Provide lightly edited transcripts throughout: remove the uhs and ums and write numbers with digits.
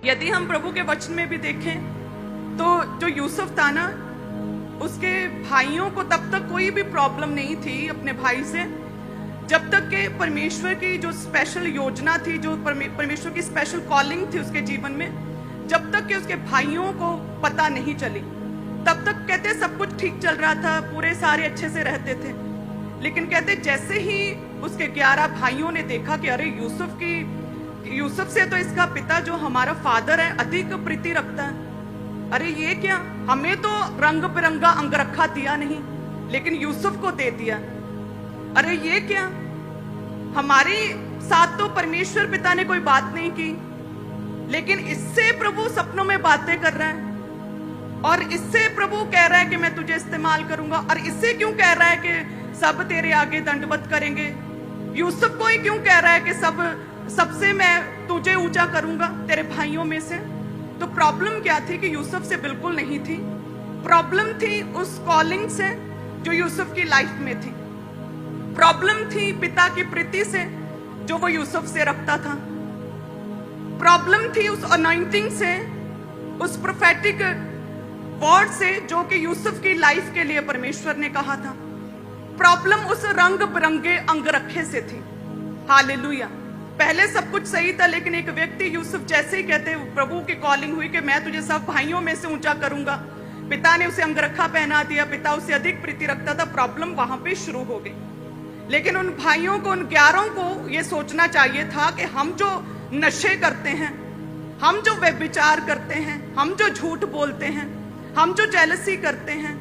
यदि हम प्रभु के वचन में भी देखें तो जो यूसुफ था ना, उसके भाइयों को तब तक कोई भी प्रॉब्लम नहीं थी अपने भाई से, जब तक कि परमेश्वर की जो स्पेशल योजना थी, जो परमेश्वर की स्पेशल कॉलिंग थी उसके जीवन में, जब तक कि उसके भाइयों को पता नहीं चली, तब तक कहते सब कुछ ठीक चल रहा था, पूरे सारे अच्छे से रहते थे। लेकिन कहते जैसे ही उसके 11 भाइयों ने देखा कि अरे यूसुफ से तो इसका पिता जो हमारा फादर है अधिक प्रीति रखता है, अरे ये क्या, हमें तो रंग बिरंगा अंगरखा दिया नहीं लेकिन यूसुफ को दे दिया, अरे ये क्या, हमारे साथ तो परमेश्वर पिता ने कोई बात नहीं की लेकिन इससे प्रभु सपनों में बातें कर रहा है और इससे प्रभु कह रहा है कि मैं तुझे इस्तेमाल करूंगा, और इससे क्यों कह रहा है कि सब तेरे आगे दंडवत करेंगे, यूसुफ को ही क्यों कह रहा है कि सबसे मैं तुझे ऊंचा करूंगा तेरे भाइयों में से। तो प्रॉब्लम क्या थी कि यूसुफ से बिल्कुल नहीं थी, प्रॉब्लम थी उस कॉलिंग से जो यूसुफ की लाइफ में थी, प्रॉब्लम थी पिता की प्रीति से जो वो यूसुफ से रखता था, प्रॉब्लम थी उस अनॉइंटिंग से, उस प्रोफेटिक वर्ड से जो कि यूसुफ की लाइफ के लिए परमेश्वर ने कहा था, प्रॉब्लम उस रंग बिरंगे अंगरखे से थी। हालेलुया। पहले सब कुछ सही था लेकिन एक व्यक्ति यूसुफ जैसे ही कहते प्रभु की कॉलिंग हुई कि मैं तुझे सब भाइयों में से ऊंचा करूंगा, पिता ने उसे अंगरखा पहना दिया, पिता उसे अधिक प्रीति रखता था, प्रॉब्लम वहां पे शुरू हो गई। लेकिन उन भाइयों को, उन 11 को ये सोचना चाहिए था कि हम जो नशे करते हैं, हम जो व्यभिचार करते हैं, हम जो झूठ बोलते हैं, हम जो जेलसी करते हैं,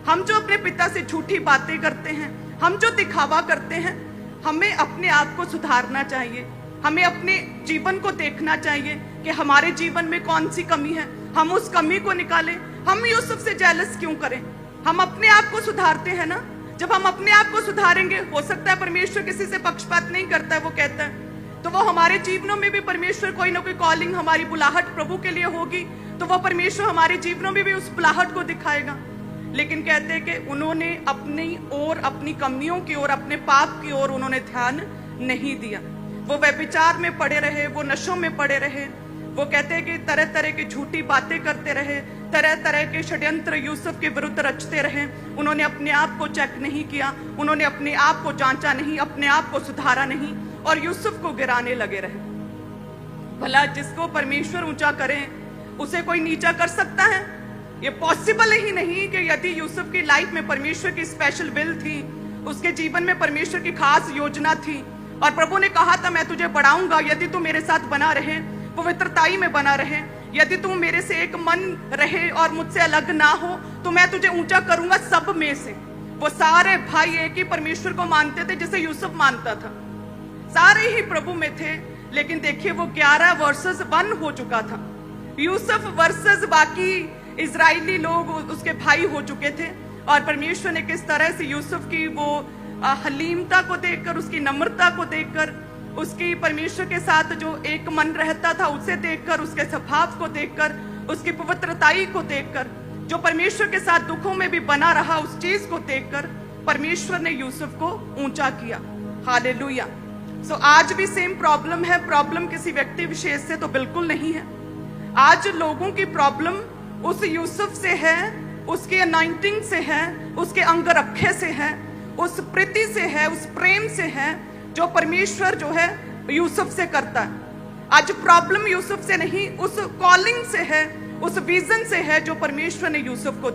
हम जो अपने पिता से झूठी बातें करते हैं, हम जो दिखावा करते हैं, हमें अपने आप को सुधारना चाहिए, हमें अपने जीवन को देखना चाहिए कि हमारे जीवन में कौन सी कमी है, हम उस कमी को निकालें। हम यूसुफ से जेलस क्यों करें, हम अपने आप को सुधारते हैं ना, जब हम अपने आप को सुधारेंगे, हो सकता है परमेश्वर किसी से पक्षपात नहीं करता है, वो कहता है तो वो हमारे जीवनों में भी परमेश्वर कोई ना कोई कॉलिंग, हमारी बुलाहट प्रभु के लिए होगी तो वो परमेश्वर हमारे जीवनों में भी उस बुलाहट को दिखाएगा। लेकिन कहते हैं कि उन्होंने अपनी ओर, अपनी कमियों की ओर, अपने पाप की ओर उन्होंने ध्यान नहीं दिया, वो व्यभिचार में पड़े रहे, वो नशों में पड़े रहे, वो कहते हैं कि तरह तरह की झूठी बातें करते रहे, तरह तरह के षड्यंत्र यूसुफ के विरुद्ध रचते रहे। उन्होंने अपने आप को चेक नहीं किया, उन्होंने अपने आप को जांचा नहीं, अपने आप को सुधारा नहीं और यूसुफ को गिराने लगे रहे। भला जिसको परमेश्वर ऊंचा करे उसे कोई नीचा कर सकता है? ये पॉसिबल ही नहीं कि यदि यूसुफ की लाइफ में परमेश्वर की स्पेशल विल थी, उसके जीवन में परमेश्वर की खास योजना थी और प्रभु ने कहा था मैं तुझे बढ़ाऊंगा यदि तू मेरे साथ बना रहे, पवित्रताई में बना रहे, यदि तू मेरे से एक मन रहे और मुझसे अलग ना हो तो मैं तुझे ऊंचा करूंगा सब में से। वो सारे भाई एक ही परमेश्वर को मानते थे जिसे यूसुफ मानता था, सारे ही प्रभु में थे। लेकिन देखिए वो 11 वर्सेस 1 हो चुका था, यूसुफ वर्सेस बाकी इजरायली लोग उसके भाई हो चुके थे। और परमेश्वर ने किस तरह से यूसुफ की वो हलीमता को देखकर, उसकी नम्रता को देखकर, उसकी परमेश्वर के साथ जो एक मन रहता था उसे देखकर, उसके स्वभाव को देखकर, उसकी पवित्रताई को देखकर, जो परमेश्वर के साथ दुखों में भी बना रहा, उस चीज को देखकर परमेश्वर ने यूसुफ को ऊंचा किया। हालेलुया। सो आज भी सेम प्रॉब्लम है, प्रॉब्लम किसी व्यक्ति विशेष से तो बिल्कुल नहीं है। आज लोगों की प्रॉब्लम उस यूसुफ से है, उसके अनॉइंटिंग से है, उसके अंगरखे से है, उस प्रीति से है, उस प्रेम से है जो परमेश्वर जो है यूसुफ से करता है। आज प्रॉब्लम यूसुफ से नहीं, उस कॉलिंग से है, उस विजन से है जो परमेश्वर ने यूसुफ को